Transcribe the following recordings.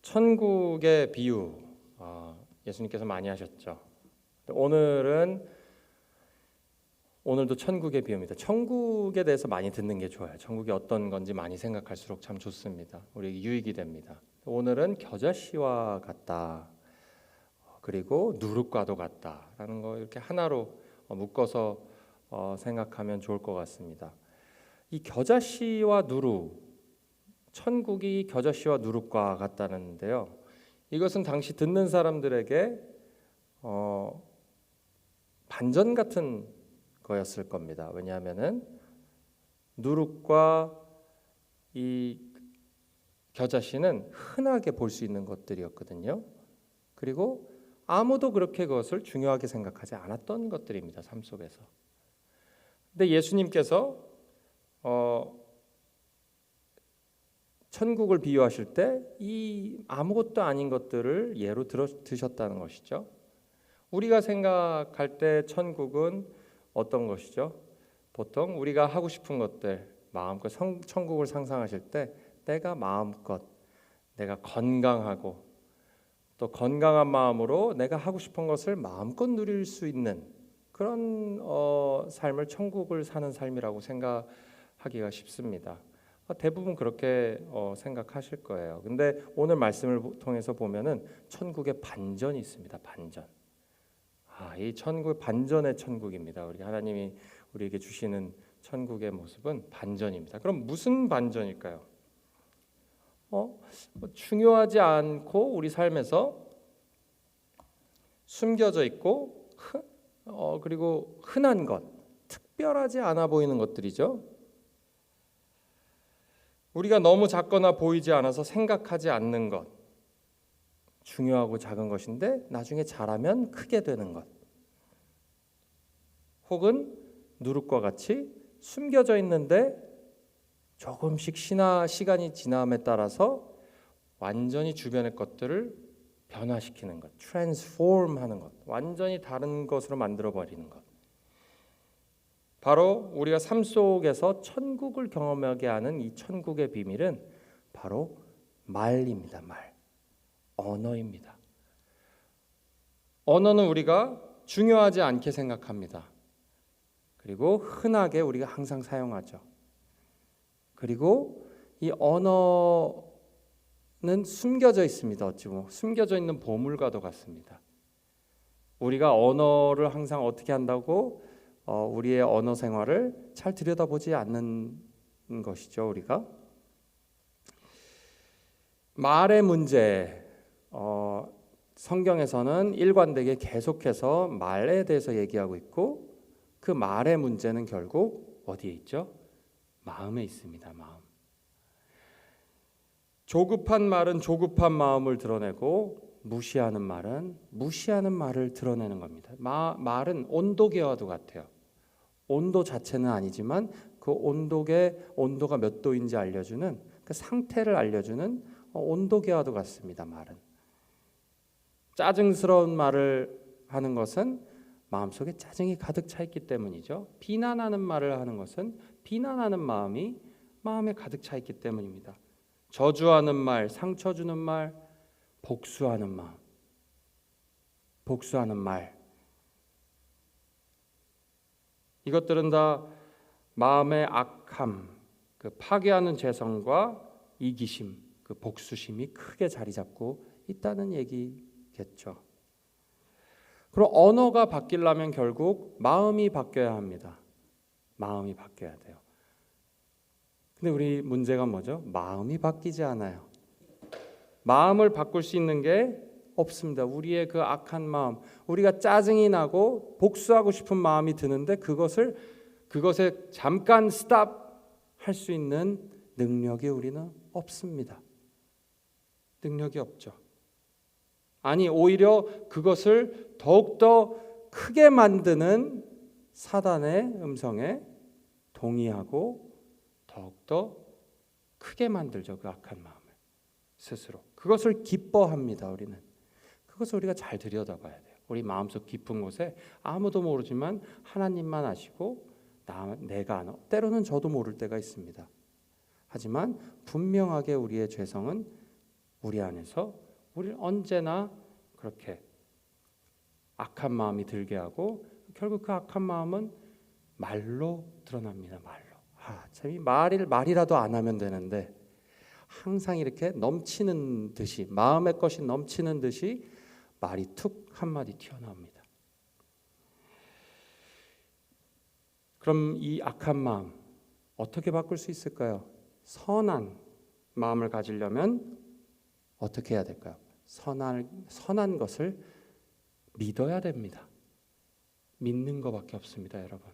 천국의 비유 예수님께서 많이 하셨죠. 오늘도 천국의 비유입니다. 천국에 대해서 많이 듣는 게 좋아요. 천국이 어떤 건지 많이 생각할수록 참 좋습니다. 우리에게 유익이 됩니다. 오늘은 겨자씨와 같다. 그리고 누룩과도 같다라는 거 이렇게 하나로 묶어서 생각하면 좋을 것 같습니다. 이 겨자씨와 누룩, 천국이 겨자씨와 누룩과 같다는데요. 이것은 당시 듣는 사람들에게 반전 같은 거였을 겁니다. 왜냐하면은 누룩과 이 겨자씨는 흔하게 볼 수 있는 것들이었거든요. 그리고 아무도 그렇게 그것을 중요하게 생각하지 않았던 것들입니다. 삶 속에서. 근데 예수님께서 천국을 비유하실 때 이 아무것도 아닌 것들을 예로 드셨다는 것이죠. 우리가 생각할 때 천국은 어떤 것이죠? 보통 우리가 하고 싶은 것들, 마음껏 천국을 상상하실 때 내가 마음껏 내가 건강하고 또 건강한 마음으로 내가 하고 싶은 것을 마음껏 누릴 수 있는 그런 삶을 천국을 사는 삶이라고 생각하기가 쉽습니다. 대부분 그렇게 생각하실 거예요. 근데 오늘 말씀을 통해서 보면은 천국의 반전이 있습니다. 반전. 이 천국 반전의 천국입니다. 우리 하나님이 우리에게 주시는 천국의 모습은 반전입니다. 그럼 무슨 반전일까요? 중요하지 않고 우리 삶에서 숨겨져 있고 그리고 흔한 것, 특별하지 않아 보이는 것들이죠. 우리가 너무 작거나 보이지 않아서 생각하지 않는 것, 중요하고 작은 것인데 나중에 자라면 크게 되는 것, 혹은 누룩과 같이 숨겨져 있는데 조금씩 시간이 지남에 따라서 완전히 주변의 것들을 변화시키는 것, 트랜스폼하는 것, 완전히 다른 것으로 만들어버리는 것. 바로 우리가 삶 속에서 천국을 경험하게 하는 이 천국의 비밀은 바로 말입니다. 말, 언어입니다. 언어는 우리가 중요하지 않게 생각합니다. 그리고 흔하게 우리가 항상 사용하죠. 그리고 이 언어는 숨겨져 있습니다. 어찌 보면 숨겨져 있는 보물과도 같습니다. 우리가 언어를 항상 어떻게 한다고 우리의 언어 생활을 잘 들여다보지 않는 것이죠. 우리가 말의 문제, 성경에서는 일관되게 계속해서 말에 대해서 얘기하고 있고 그 말의 문제는 결국 어디에 있죠? 마음에 있습니다. 마음. 조급한 말은 조급한 마음을 드러내고 무시하는 말은 무시하는 말을 드러내는 겁니다. 말은 온도계와도 같아요. 온도 자체는 아니지만 그 온도가 몇 도인지 알려주는 그 상태를 알려주는 온도계와도 같습니다. 말은 짜증스러운 말을 하는 것은 마음속에 짜증이 가득 차 있기 때문이죠. 비난하는 말을 하는 것은 비난하는 마음이 마음에 가득 차 있기 때문입니다. 저주하는 말, 상처 주는 말, 복수하는 마음, 복수하는 말, 이것들은 다 마음의 악함, 그 파괴하는 죄성과 이기심, 그 복수심이 크게 자리 잡고 있다는 얘기겠죠. 그럼 언어가 바뀌려면 결국 마음이 바뀌어야 합니다. 마음이 바뀌어야 돼요. 근데 우리 문제가 뭐죠? 마음이 바뀌지 않아요. 마음을 바꿀 수 있는 게 없습니다. 우리의 그 악한 마음, 우리가 짜증이 나고 복수하고 싶은 마음이 드는데 그것에 잠깐 스탑할 수 있는 능력이 우리는 없습니다. 능력이 없죠. 아니 오히려 그것을 더욱더 크게 만드는 사단의 음성에 동의하고 더욱더 크게 만들죠. 그 악한 마음을 스스로. 그것을 기뻐합니다. 우리는. 그것을 우리가 잘 들여다봐야 돼요. 우리 마음속 깊은 곳에 아무도 모르지만 하나님만 아시고 내가 아나. 때로는 저도 모를 때가 있습니다. 하지만 분명하게 우리의 죄성은 우리 안에서 우리를 언제나 그렇게 악한 마음이 들게 하고 결국 그 악한 마음은 말로 드러납니다. 말로. 참 이 말이라도 안 하면 되는데 항상 이렇게 넘치는 듯이 마음의 것이 넘치는 듯이 말이 툭 한마디 튀어나옵니다. 그럼 이 악한 마음 어떻게 바꿀 수 있을까요? 선한 마음을 가지려면 어떻게 해야 될까요? 선한 것을 믿어야 됩니다. 믿는 것밖에 없습니다, 여러분.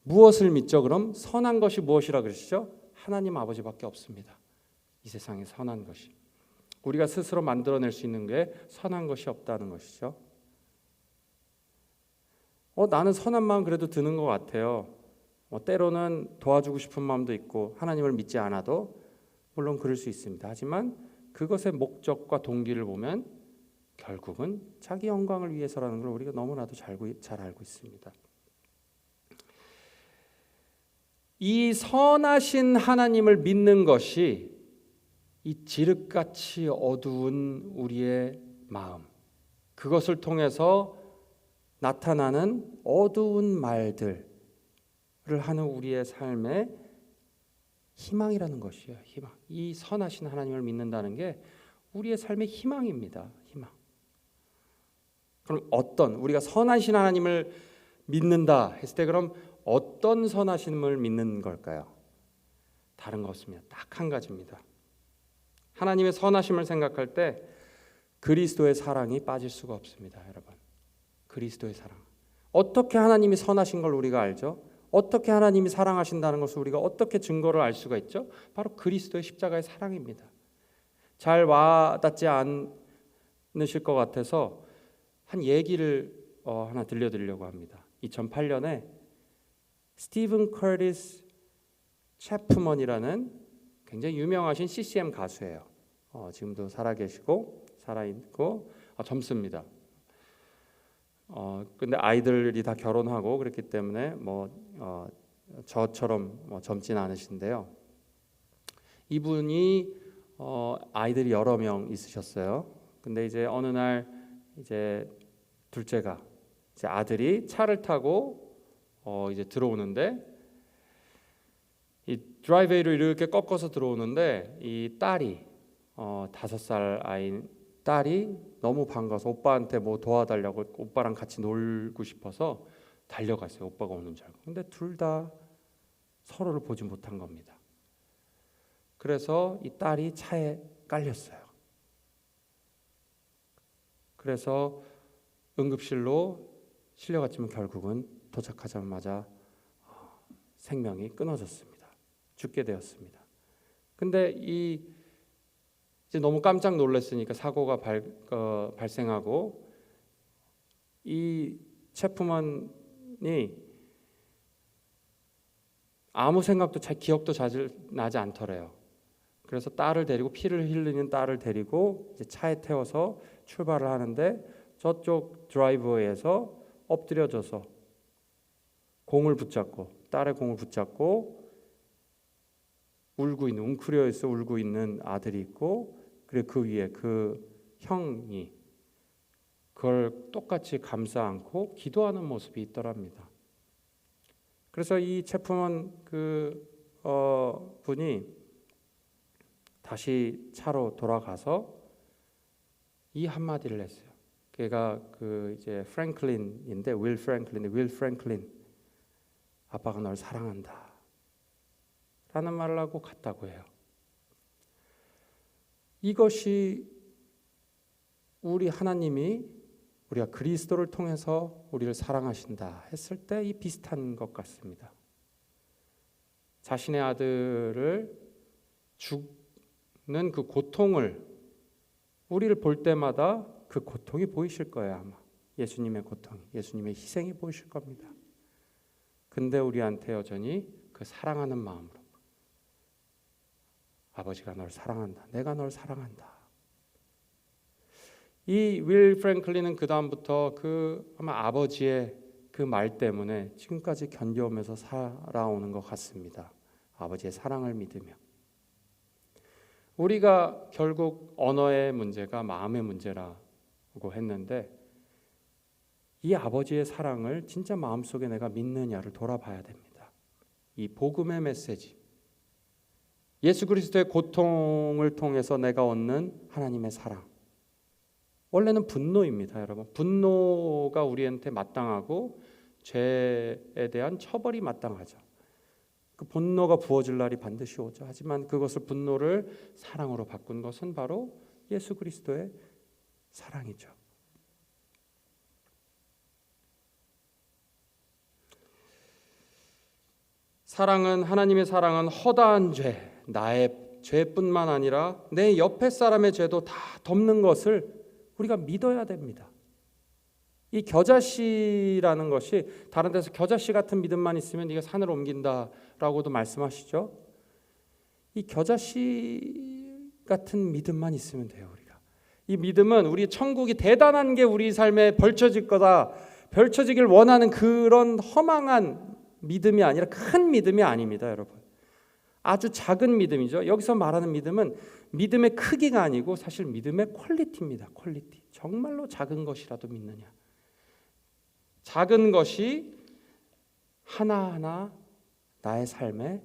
무엇을 믿죠? 그럼 선한 것이 무엇이라 그러시죠? 하나님 아버지밖에 없습니다. 이 세상에 선한 것이. 우리가 스스로 만들어낼 수 있는 게 선한 것이 없다는 것이죠. 나는 선한 마음 그래도 드는 것 같아요. 때로는 도와주고 싶은 마음도 있고 하나님을 믿지 않아도 물론 그럴 수 있습니다. 하지만 그것의 목적과 동기를 보면 결국은 자기 영광을 위해서라는 걸 우리가 너무나도 잘 알고 있습니다. 이 선하신 하나님을 믿는 것이 이 지륵같이 어두운 우리의 마음, 그것을 통해서 나타나는 어두운 말들을 하는 우리의 삶의 희망이라는 것이에요. 희망. 이 선하신 하나님을 믿는다는 게 우리의 삶의 희망입니다. 희망. 그럼 우리가 선하신 하나님을 믿는다 했을 때 그럼 어떤 선하심을 믿는 걸까요? 다른 거 없습니다. 딱 한 가지입니다. 하나님의 선하심을 생각할 때 그리스도의 사랑이 빠질 수가 없습니다, 여러분. 그리스도의 사랑. 어떻게 하나님이 선하신 걸 우리가 알죠? 어떻게 하나님이 사랑하신다는 것을 우리가 어떻게 증거를 알 수가 있죠? 바로 그리스도의 십자가의 사랑입니다. 잘 와닿지 않으실 것 같아서 한 얘기를 하나 들려드리려고 합니다. 2008년에 스티븐 커티스 채프먼이라는 굉장히 유명하신 CCM 가수예요. 지금도 살아있고 젊습니다. 근데 아이들이 다 결혼하고 그랬기 때문에 저처럼 젊진 않으신데요. 이분이 아이들이 여러 명 있으셨어요. 근데 이제 어느 날 이제 둘째가 이제 아들이 차를 타고 이제 들어오는데 이 드라이브웨이를 이렇게 꺾어서 들어오는데 이 딸이 5살 아이 딸이 너무 반가워서 오빠한테 뭐 도와달라고 오빠랑 같이 놀고 싶어서 달려갔어요. 오빠가 오는 줄 알고. 근데 둘 다 서로를 보지 못한 겁니다. 그래서 이 딸이 차에 깔렸어요. 그래서 응급실로 실려갔지만 결국은 도착하자마자 생명이 끊어졌습니다. 죽게 되었습니다. 근데 이제 너무 깜짝 놀랐으니까 사고가 발생하고 이 채프먼이 아무 생각도 기억도 잘 나지 않더래요. 그래서 딸을 데리고 피를 흘리는 딸을 데리고 이제 차에 태워서 출발을 하는데 저쪽 드라이버에서 엎드려져서 딸의 공을 붙잡고 웅크려서 울고 있는 아들이 있고 그리고 그 위에 그 형이 그걸 똑같이 감싸 안고 기도하는 모습이 있더랍니다. 그래서 이 채프먼 분이 다시 차로 돌아가서 이 한마디를 했어요. 걔가 이제 프랭클린인데 윌 프랭클린 아빠가 널 사랑한다 라는 말을 하고 갔다고 해요. 이것이 우리가 그리스도를 통해서 우리를 사랑하신다 했을 때 이 비슷한 것 같습니다. 자신의 아들을 죽는 그 고통을 우리를 볼 때마다 그 고통이 보이실 거예요. 아마 예수님의 고통, 예수님의 희생이 보이실 겁니다. 근데 우리한테 여전히 그 사랑하는 마음으로 아버지가 널 사랑한다. 내가 널 사랑한다. 이 윌 프랭클린은 그 다음부터 아마 아버지의 그 말 때문에 지금까지 견뎌오면서 살아오는 것 같습니다. 아버지의 사랑을 믿으며 우리가 결국 언어의 문제가 마음의 문제라고 했는데 이 아버지의 사랑을 진짜 마음속에 내가 믿느냐를 돌아봐야 됩니다. 이 복음의 메시지, 예수 그리스도의 고통을 통해서 내가 얻는 하나님의 사랑, 원래는 분노입니다. 여러분, 분노가 우리한테 마땅하고 죄에 대한 처벌이 마땅하죠. 그 분노가 부어질 날이 반드시 오죠. 하지만 그것을 분노를 사랑으로 바꾼 것은 바로 예수 그리스도의 사랑이죠. 하나님의 사랑은 허다한 죄, 나의 죄뿐만 아니라 내 옆에 사람의 죄도 다 덮는 것을 우리가 믿어야 됩니다. 이 겨자씨라는 것이 다른 데서 겨자씨 같은 믿음만 있으면 네가 산을 옮긴다라고도 말씀하시죠. 이 겨자씨 같은 믿음만 있으면 돼요. 우리가 이 믿음은 우리 천국이 대단한 게 우리 삶에 벌쳐질 거다, 벌쳐지길 원하는 그런 허망한 믿음이 아니라 큰 믿음이 아닙니다. 여러분, 아주 작은 믿음이죠. 여기서 말하는 믿음은 믿음의 크기가 아니고 사실 믿음의 퀄리티입니다. 퀄리티. 정말로 작은 것이라도 믿느냐, 작은 것이 하나하나 나의 삶에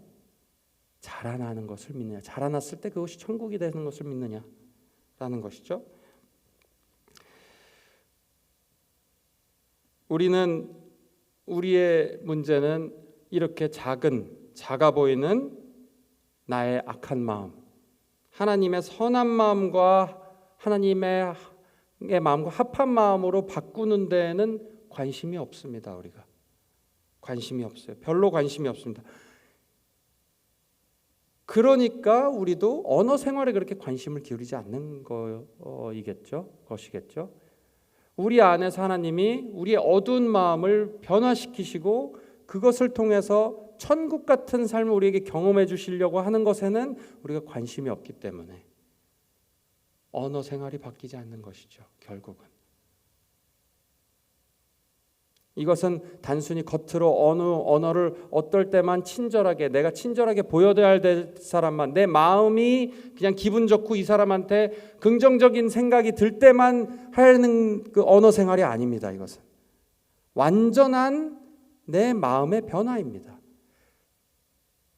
자라나는 것을 믿느냐, 자라났을 때 그것이 천국이 되는 것을 믿느냐라는 것이죠. 우리의 문제는 이렇게 작아 보이는 나의 악한 마음, 하나님의 선한 마음과 하나님의 마음과 합한 마음으로 바꾸는 데에는 관심이 없습니다. 우리가 관심이 없어요. 별로 관심이 없습니다. 그러니까 우리도 언어 생활에 그렇게 관심을 기울이지 않는 것이겠죠. 우리 안에서 하나님이 우리의 어두운 마음을 변화시키시고 그것을 통해서 천국 같은 삶을 우리에게 경험해 주시려고 하는 것에는 우리가 관심이 없기 때문에 언어 생활이 바뀌지 않는 것이죠. 결국은 이것은 단순히 겉으로 어느 언어를 어떨 때만 친절하게, 내가 친절하게 보여야 될 사람만, 내 마음이 그냥 기분 좋고 이 사람한테 긍정적인 생각이 들 때만 하는 그 언어 생활이 아닙니다. 이것은 완전한 내 마음의 변화입니다.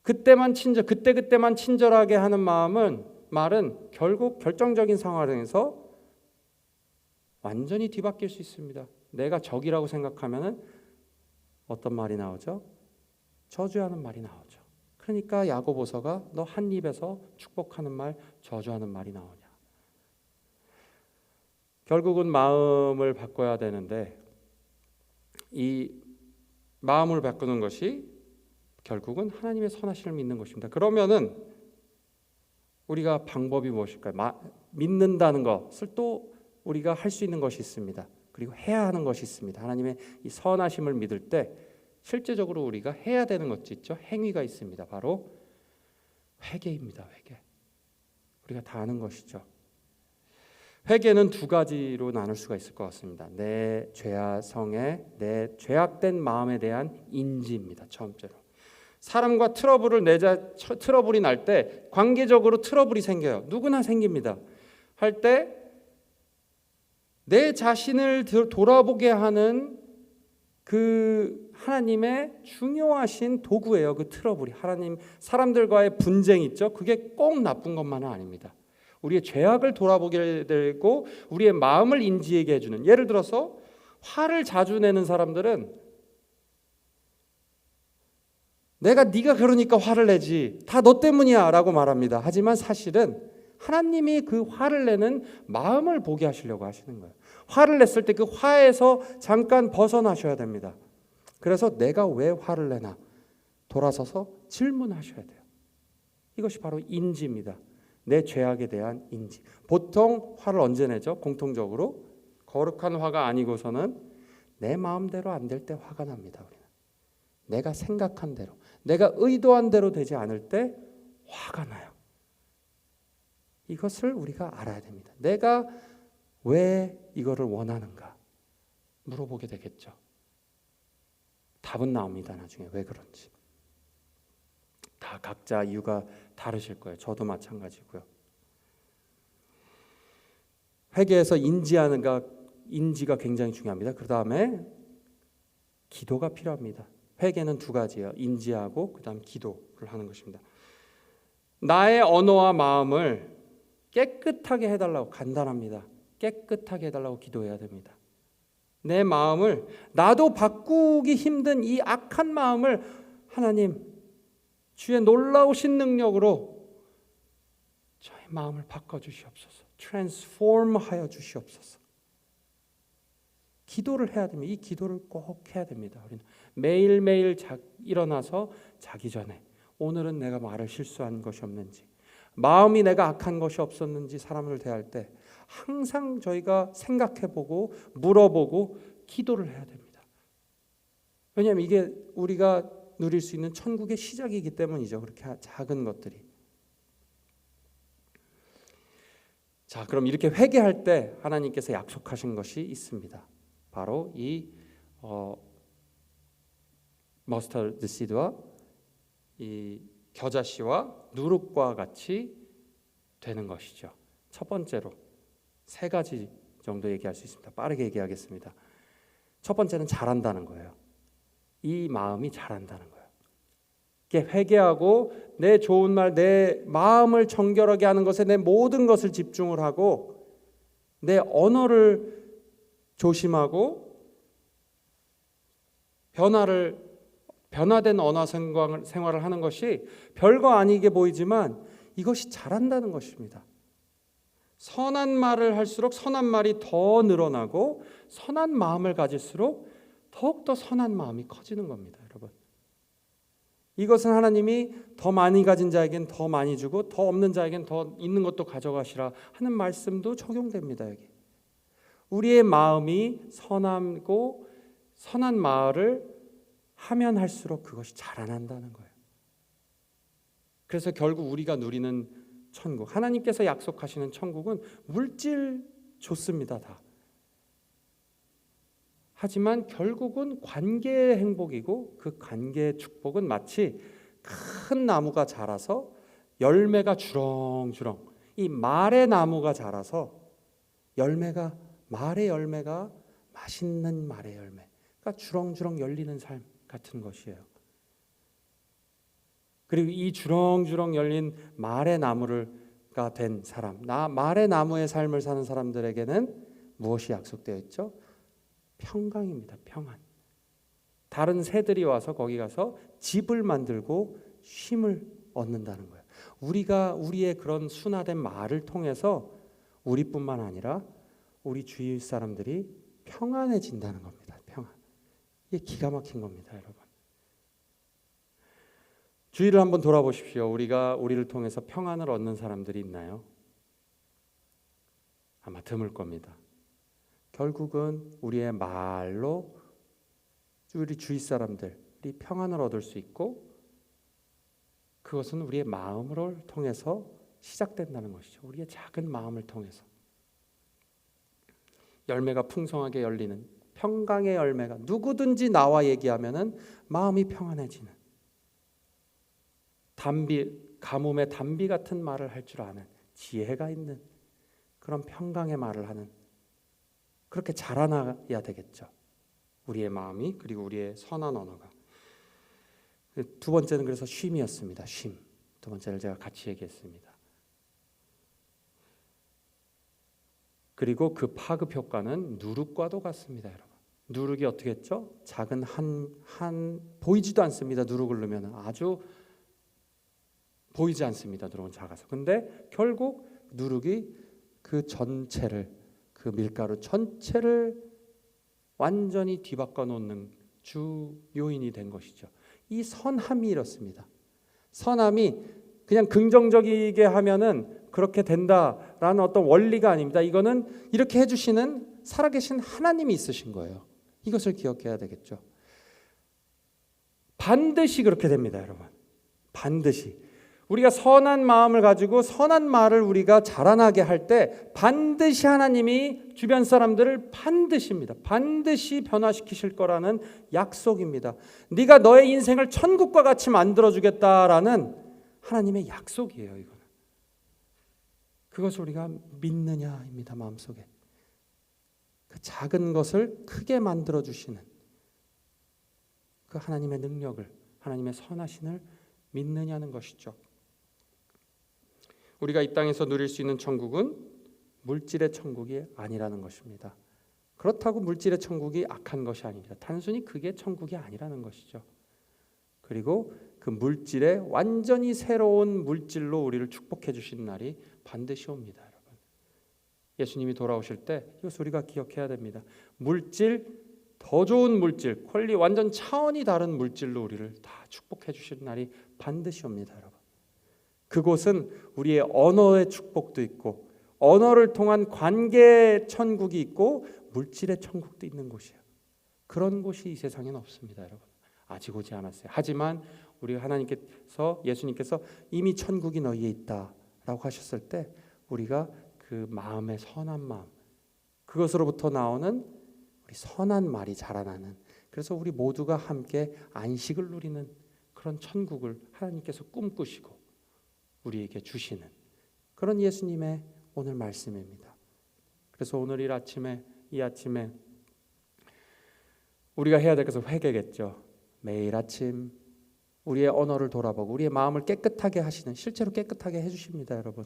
그때만 친절하게 하는 말은 결국 결정적인 상황에서 완전히 뒤바뀔 수 있습니다. 내가 적이라고 생각하면은 어떤 말이 나오죠? 저주하는 말이 나오죠. 그러니까 야고보서가 너 한 입에서 축복하는 말, 저주하는 말이 나오냐. 결국은 마음을 바꿔야 되는데 이 마음을 바꾸는 것이 결국은 하나님의 선하심을 믿는 것입니다. 그러면은 우리가 방법이 무엇일까요? 믿는다는 것을 또 우리가 할 수 있는 것이 있습니다. 그리고 해야 하는 것이 있습니다. 하나님의 이 선하심을 믿을 때 실제적으로 우리가 해야 되는 것이 있죠. 행위가 있습니다. 바로 회개입니다. 회개. 우리가 다 아는 것이죠. 회개는 두 가지로 나눌 수가 있을 것 같습니다. 내 죄성에, 내 죄악된 마음에 대한 인지입니다. 처음째로. 사람과 트러블이 날 때 관계적으로 트러블이 생겨요. 누구나 생깁니다. 할 때 내 자신을 돌아보게 하는 그 하나님의 중요하신 도구예요. 그 트러블이. 하나님, 사람들과의 분쟁 있죠. 그게 꼭 나쁜 것만은 아닙니다. 우리의 죄악을 돌아보게 되고 우리의 마음을 인지하게 해주는, 예를 들어서 화를 자주 내는 사람들은 네가 그러니까 화를 내지, 다 너 때문이야 라고 말합니다. 하지만 사실은 하나님이 그 화를 내는 마음을 보게 하시려고 하시는 거예요. 화를 냈을 때 그 화에서 잠깐 벗어나셔야 됩니다. 그래서 내가 왜 화를 내나 돌아서서 질문하셔야 돼요. 이것이 바로 인지입니다. 내 죄악에 대한 인지. 보통 화를 언제 내죠? 공통적으로 거룩한 화가 아니고서는 내 마음대로 안 될 때 화가 납니다. 우리는 내가 생각한 대로, 내가 의도한 대로 되지 않을 때 화가 나요. 이것을 우리가 알아야 됩니다. 내가 왜 이거를 원하는가 물어보게 되겠죠. 답은 나옵니다. 나중에 왜 그런지. 다 각자 이유가 다르실 거예요. 저도 마찬가지고요. 회개에서 인지가 굉장히 중요합니다. 그 다음에 기도가 필요합니다. 회개는 두 가지예요. 인지하고 그 다음 기도를 하는 것입니다. 나의 언어와 마음을 깨끗하게 해달라고, 간단합니다. 깨끗하게 해달라고 기도해야 됩니다. 내 마음을, 나도 바꾸기 힘든 이 악한 마음을 하나님 주의 놀라우신 능력으로 저의 마음을 바꿔주시옵소서. 트랜스폼하여 주시옵소서. 기도를 해야 됩니다. 이 기도를 꼭 해야 됩니다. 우리는 매일매일 일어나서 자기 전에 오늘은 내가 말을 실수한 것이 없는지, 마음이 내가 악한 것이 없었는지 사람을 대할 때 항상 저희가 생각해보고 물어보고 기도를 해야 됩니다. 왜냐하면 이게 우리가 누릴 수 있는 천국의 시작이기 때문이죠. 그렇게 작은 것들이. 자, 그럼 이렇게 회개할 때 하나님께서 약속하신 것이 있습니다. 바로 이 머스터드 씨드와 이 겨자씨와 누룩과 같이 되는 것이죠. 첫 번째로 세 가지 정도 얘기할 수 있습니다. 빠르게 얘기하겠습니다. 첫 번째는 잘한다는 거예요. 이 마음이 잘한다는 거예요. 이렇게 회개하고 내 좋은 말, 내 마음을 정결하게 하는 것에 내 모든 것을 집중을 하고 내 언어를 조심하고 변화된 언어 생활을 하는 것이 별거 아니게 보이지만 이것이 잘한다는 것입니다. 선한 말을 할수록 선한 말이 더 늘어나고 선한 마음을 가질수록 더욱더 선한 마음이 커지는 겁니다. 여러분, 이것은 하나님이 더 많이 가진 자에겐 더 많이 주고 더 없는 자에겐 더 있는 것도 가져가시라 하는 말씀도 적용됩니다. 여기 우리의 마음이 선하고 선한 말을 하면 할수록 그것이 자라난다는 거예요. 그래서 결국 우리가 누리는 천국, 하나님께서 약속하시는 천국은 물질 좋습니다. 다. 하지만 결국은 관계의 행복이고 그 관계의 축복은 마치 큰 나무가 자라서 열매가 주렁주렁, 이 말의 나무가 자라서 말의 열매가 맛있는 말의 열매가 주렁주렁 열리는 삶 같은 것이에요. 그리고 이 주렁주렁 열린 말의 나무가 된 사람, 말의 나무의 삶을 사는 사람들에게는 무엇이 약속되어 있죠? 평강입니다. 평안. 다른 새들이 와서 거기 가서 집을 만들고 쉼을 얻는다는 거예요. 우리가 우리의 그런 순화된 말을 통해서 우리뿐만 아니라 우리 주위 사람들이 평안해진다는 겁니다. 평안. 이게 기가 막힌 겁니다, 여러분. 주위를 한번 돌아보십시오. 우리를 통해서 평안을 얻는 사람들이 있나요? 아마 드물 겁니다. 결국은 우리의 말로 우리 주위 사람들이 평안을 얻을 수 있고 그것은 우리의 마음을 통해서 시작된다는 것이죠. 우리의 작은 마음을 통해서 열매가 풍성하게 열리는 평강의 열매가, 누구든지 나와 얘기하면은 마음이 평안해지는, 가뭄의 단비 같은 말을 할 줄 아는, 지혜가 있는 그런 평강의 말을 하는, 그렇게 자라나야 되겠죠. 우리의 마음이, 그리고 우리의 선한 언어가. 두 번째는 그래서 쉼이었습니다. 쉼. 두 번째를 제가 같이 얘기했습니다. 그리고 그 파급 효과는 누룩과도 같습니다, 여러분. 누룩이 어떻게 했죠? 작은 한 보이지도 않습니다. 누룩을 넣으면 아주 보이지 않습니다. 누룩은 작아서. 근데 결국 누룩이 그 전체를, 그 밀가루 전체를 완전히 뒤바꿔 놓는 주 요인이 된 것이죠. 이 선함이 이렇습니다. 선함이 그냥 긍정적이게 하면은 그렇게 된다라는 어떤 원리가 아닙니다. 이거는 이렇게 해주시는 살아계신 하나님이 있으신 거예요. 이것을 기억해야 되겠죠. 반드시 그렇게 됩니다, 여러분. 반드시. 우리가 선한 마음을 가지고 선한 말을 우리가 자라나게 할 때 반드시 하나님이 주변 사람들을 반드시 변화시키실 거라는 약속입니다. 네가 너의 인생을 천국과 같이 만들어주겠다라는 하나님의 약속이에요. 이거는 그것을 우리가 믿느냐입니다. 마음속에 그 작은 것을 크게 만들어 주시는 그 하나님의 능력을, 하나님의 선하심을 믿느냐는 것이죠. 우리가 이 땅에서 누릴 수 있는 천국은 물질의 천국이 아니라는 것입니다. 그렇다고 물질의 천국이 악한 것이 아닙니다. 단순히 그게 천국이 아니라는 것이죠. 그리고 그 물질에 완전히 새로운 물질로 우리를 축복해 주신 날이 반드시 옵니다, 여러분. 예수님이 돌아오실 때 이것을 우리가 기억해야 됩니다. 물질, 더 좋은 물질, 퀄리 완전 차원이 다른 물질로 우리를 다 축복해 주실 날이 반드시 옵니다, 여러분. 그곳은 우리의 언어의 축복도 있고 언어를 통한 관계의 천국이 있고 물질의 천국도 있는 곳이에요. 그런 곳이 이 세상에는 없습니다, 여러분. 아직 오지 않았어요. 하지만 우리 하나님께서, 예수님께서 이미 천국이 너희에 있다라고 하셨을 때 우리가 그 마음의 선한 마음, 그것으로부터 나오는 우리 선한 말이 자라나는, 그래서 우리 모두가 함께 안식을 누리는 그런 천국을 하나님께서 꿈꾸시고 우리에게 주시는 그런 예수님의 오늘 말씀입니다. 그래서 오늘 이 아침에 우리가 해야 될 것은 회개겠죠. 매일 아침 우리의 언어를 돌아보고 우리의 마음을 깨끗하게 하시는, 실제로 깨끗하게 해주십니다, 여러분.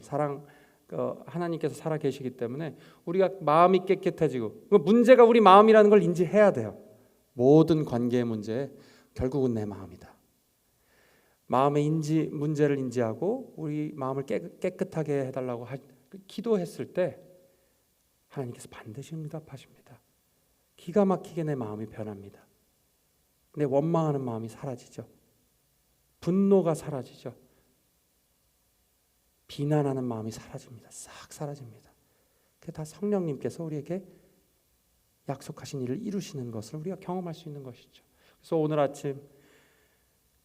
하나님께서 살아 계시기 때문에 우리가 마음이 깨끗해지고, 문제가 우리 마음이라는 걸 인지해야 돼요. 모든 관계의 문제 결국은 내 마음이다. 마음의 문제를 인지하고 우리 마음을 깨끗하게 해달라고 기도했을 때 하나님께서 반드시 응답하십니다. 기가 막히게 내 마음이 변합니다. 내 원망하는 마음이 사라지죠. 분노가 사라지죠. 비난하는 마음이 사라집니다. 싹 사라집니다. 그게 다 성령님께서 우리에게 약속하신 일을 이루시는 것을 우리가 경험할 수 있는 것이죠. 그래서 오늘 아침,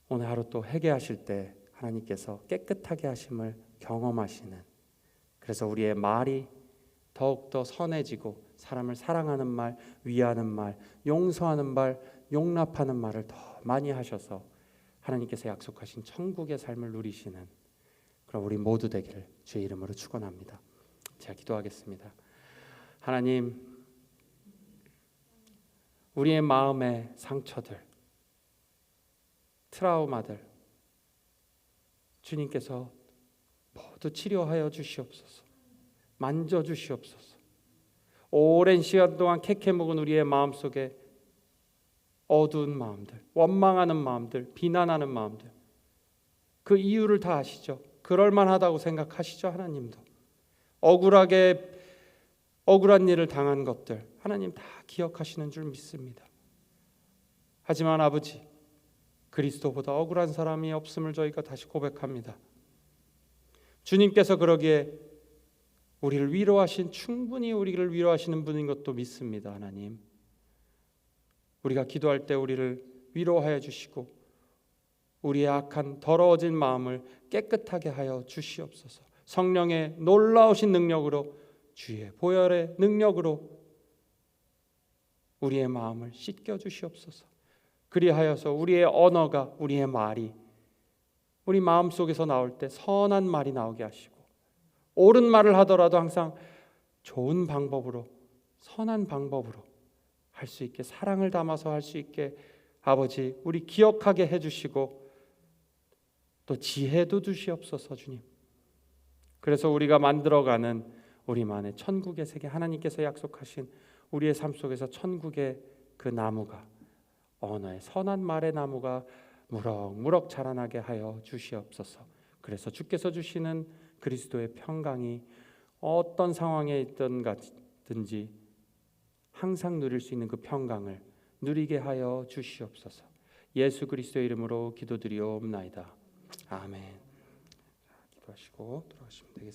오늘 하루 또 회개하실 때 하나님께서 깨끗하게 하심을 경험하시는, 그래서 우리의 말이 더욱더 선해지고 사람을 사랑하는 말, 위하는 말, 용서하는 말, 용납하는 말을 더 많이 하셔서 하나님께서 약속하신 천국의 삶을 누리시는 그럼 우리 모두 되기를 주의 이름으로 축원합니다. 제가 기도하겠습니다. 하나님, 우리의 마음의 상처들, 트라우마들 주님께서 모두 치료하여 주시옵소서. 만져 주시옵소서. 오랜 시간 동안 캐캐 묵은 우리의 마음속에 어두운 마음들, 원망하는 마음들, 비난하는 마음들, 그 이유를 다 아시죠? 그럴만하다고 생각하시죠? 하나님도 억울한 일을 당한 것들 하나님 다 기억하시는 줄 믿습니다. 하지만 아버지, 그리스도보다 억울한 사람이 없음을 저희가 다시 고백합니다. 주님께서 그러기에 충분히 우리를 위로하시는 분인 것도 믿습니다. 하나님, 우리가 기도할 때 우리를 위로하여 주시고 우리의 악한 더러워진 마음을 깨끗하게 하여 주시옵소서. 성령의 놀라우신 능력으로, 주의 보혈의 능력으로 우리의 마음을 씻겨 주시옵소서. 그리하여서 우리의 언어가, 우리의 말이 우리 마음속에서 나올 때 선한 말이 나오게 하시고, 옳은 말을 하더라도 항상 좋은 방법으로, 선한 방법으로 할 수 있게, 사랑을 담아서 할 수 있게 아버지 우리 기억하게 해주시고 또 지혜도 주시옵소서. 주님, 그래서 우리가 만들어가는 우리만의 천국의 세계, 하나님께서 약속하신 우리의 삶 속에서 천국의 그 나무가, 언어의 선한 말의 나무가 무럭무럭 자라나게 하여 주시옵소서. 그래서 주께서 주시는 그리스도의 평강이 어떤 상황에 있든지 항상 누릴 수 있는 그 평강을 누리게 하여 주시옵소서. 예수 그리스도의 이름으로 기도드리옵나이다. 아멘. 기도하시고 돌아가시면 되겠습니다.